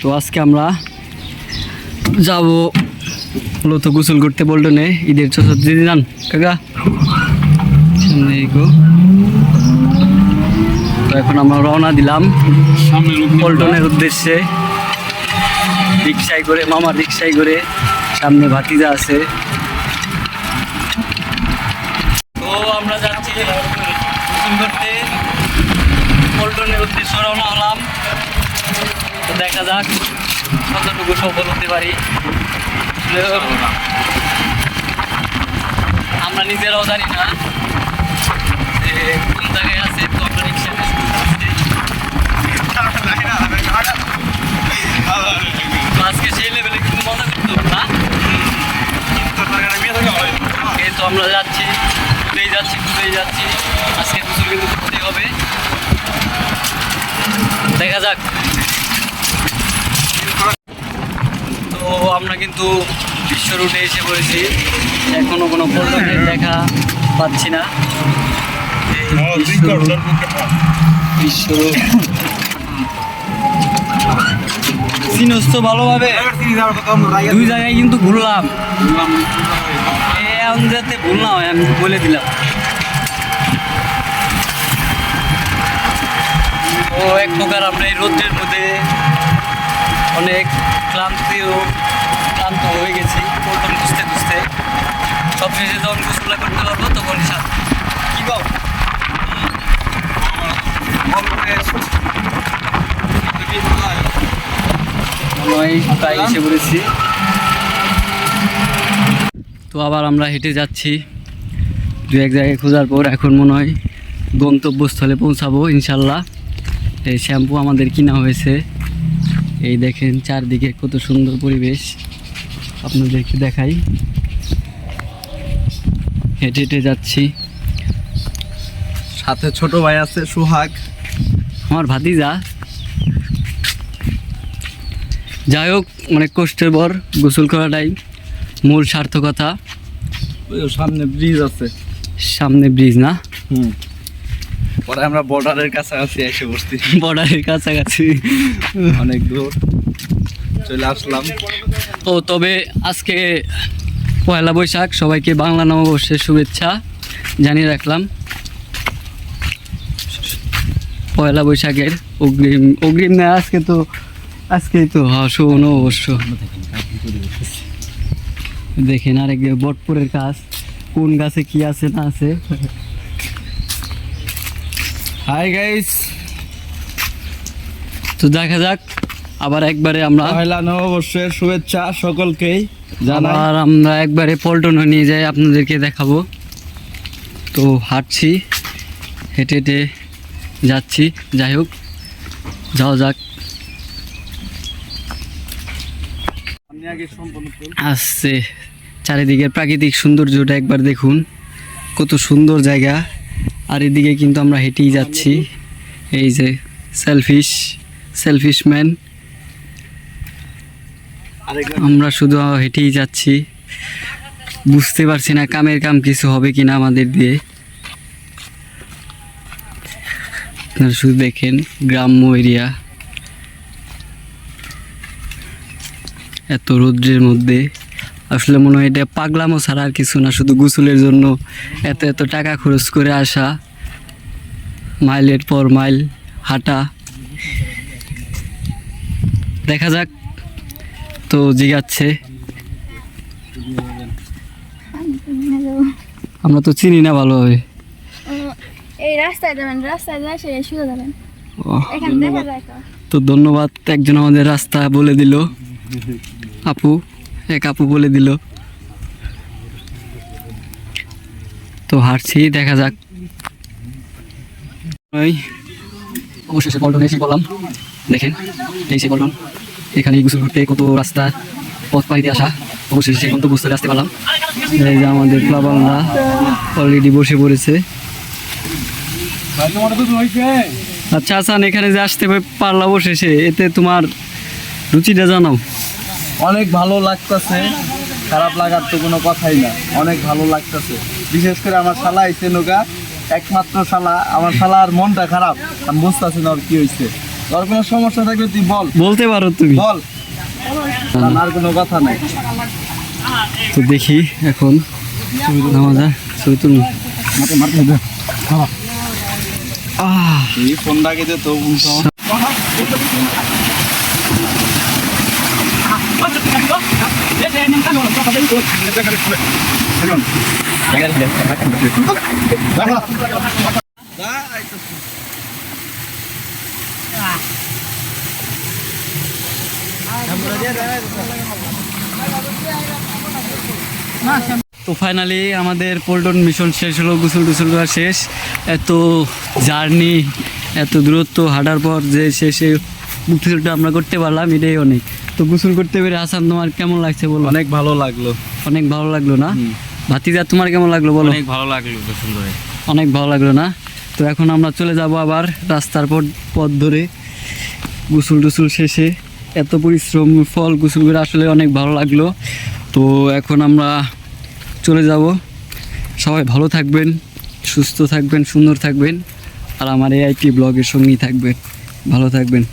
তো আজকে আমরা যাব মূলত গোসল করতে পল্টনে ঈদের চতুর্থী দিন কাকা সামনে তো এখন আমরা রওনা দিলাম পল্টনের উদ্দেশ্যে রিক্সায় করে, মামার রিক্সায় করে। সামনে ভাতিজা আছে। তো আমরা যাচ্ছি গোসল করতে, পল্টনের উদ্দেশ্যে রওনা হলাম। তো দেখা যাক কতটুকু সফল হতে পারি। আমরা নিজেরাও জানি না যে কোন জায়গায় আছে। তো আমরা রিক্সা আজকে সেই লেভেলে কিন্তু মজা করতে হবে না। এই তো আমরা যাচ্ছি, ঘুরেই যাচ্ছি। আজকে গোসল কিন্তু করতে হবে। দেখা যাক। তো আমরা কিন্তু বিশ্ব রুটে এসে পড়েছি। এখনো কোনো পল্টনের দেখা পাচ্ছি না। বিশ্ব চিনস তো ভালোভাবে, দুই জায়গায় কিন্তু ঘুরলাম। এমন যাতে ভুল না হয় আমি বলে দিলাম। ও এক প্রকার আমরা এই রোদ্রের মধ্যে অনেক ক্লান্ত হয়ে গেছি পল্টন খুঁজতে। সব শেষে যখন গোসল করতে পারবো তখন কি পাও প্রায় এসে পড়েছি। তো আবার আমরা হেঁটে যাচ্ছি দু এক জায়গায় খোঁজার পর। এখন মনে হয় গন্তব্যস্থলে পৌঁছাবো ইনশাল্লাহ। এই শ্যাম্পু আমাদের কিনা হয়েছে। এই দেখেন চারদিকে কত সুন্দর পরিবেশ, আপনাদেরকে দেখাই। হেঁটে হেঁটে যাচ্ছি, সাথে ছোট ভাই আছে সোহাগ, আমার ভাতিজা। যাই হোক, অনেক কষ্টের পর গোসল করাটাই মূল সার্থকতা। সামনে ব্রিজ আছে, সামনে ব্রিজ না, পরে আমরা বর্ডারের কাছাকাছি এসে বসছি। বর্ডারের কাছাকাছি অনেক দূর চলে আসলাম। ও তবে আজকে পয়লা বৈশাখ, সবাইকে বাংলা নববর্ষের শুভেচ্ছা জানিয়ে রাখলাম। পয়লা বৈশাখের অগ্রিম নেয় আজকেই তো শুভ নববর্ষ। দেখেন আরেক বটপুরের গাছ, কোন গাছে কি আছে না আছে। হাই গাইস, তো দেখা যাক। আবার একবারে আমরা পয়লা নববর্ষের শুভেচ্ছা সকলকেই জানাই। আর আমরা একবারে পল্টনে নিয়ে যাই, আপনাদেরকে দেখাবো। তো হাঁটছি, হেঁটে হেঁটে যাচ্ছি। যাই হোক, যাওয়া যাক। আসছে চারিদিকের প্রাকৃতিক সৌন্দর্যটা একবার দেখুন, কত সুন্দর জায়গা। আর এদিকে কিন্তু আমরা হেঁটেই যাচ্ছি। এই যে সেলফিশ ম্যান, আমরা শুধু হেঁটেই যাচ্ছি। বুঝতে পারছি না কামের কাম কিছু হবে কিনা আমাদের দিয়ে। আপনারা শুধু দেখেন গ্রাম্য এরিয়া, এত রৌদ্রের মধ্যে আসলে মনে হয় এটা পাগলামো ছাড়া আর কিছু না। শুধু গোসলের জন্য এত টাকা খরচ করে আসা, মাইলের পর মাইল হাঁটা। দেখা যাক। তো জিগাচ্ছে, আমরা তো চিনি না ভালোভাবে। এই রাস্তায় যাবেন, রাস্তায় যায় সে শুয়ে যাবেন, এখানে দেখা যায় তো। তো ধন্যবাদ, একজন আমাদের রাস্তা বলে দিল। আপু বলে দিল। তো হাঁটছি, দেখা যাক। ওই অবশেষে পল্টনে এসে বললাম। দেখেন এই সে পল্টন, এখানে গোসল করতে কত রাস্তা পথ পাইতে আসা। অবশেষে গন্তব্যস্থলে আসতে পারলাম। এই যে আমাদের প্লাবনরা অলরেডি বসে পড়েছে। আচ্ছা আসান, এখানে যে আসতে পারলা অবশেষে, এতে তোমার রুচিটা জানাও। অনেক ভালো লাগতেছে, খারাপ লাগার তো কোনো কথাই না। অনেক ভালো লাগতেছে, বিশেষ করে আমার শালা আইছে নৌকা, একমাত্র শালা। আমার শালার মনটা খারাপ, আমি বুঝতেছি না ওর কি হয়েছে। তোর কোনো সমস্যা থাকলে তুই বল, বলতে পারো তুমি। বল, আর কোনো কথা নাই। তো দেখি এখন নামাজা ছবি তুলুন। এই ফোনটাকে দে তো তো ফাইনালি আমাদের পল্টন মিশন শেষ হলো, গোসল টুসল করা শেষ। এত জার্নি, এত দূরত্ব হাঁটার পর যে শেষে গোসলটা আমরা করতে পারলাম, এটাই অনেক। তো গোসল করতে পেরে হাসান তোমার কেমন লাগছে বলো? অনেক ভালো লাগলো। অনেক ভালো লাগলো না? ভাতিজা তোমার কেমন লাগলো বলো? অনেক ভালো লাগলো গোসল করে। অনেক ভালো লাগলো না? তো এখন আমরা চলে যাব আবার রাস্তার পথ ধরে গোসল টুসল শেষে। এত পরিশ্রম ফল গোসল করে আসলে অনেক ভালো লাগলো। তো এখন আমরা চলে যাব। সবাই ভালো থাকবেন, সুস্থ থাকবেন, সুন্দর থাকবেন, আর আমার AIT ব্লগের সঙ্গেই থাকবেন। ভালো থাকবেন।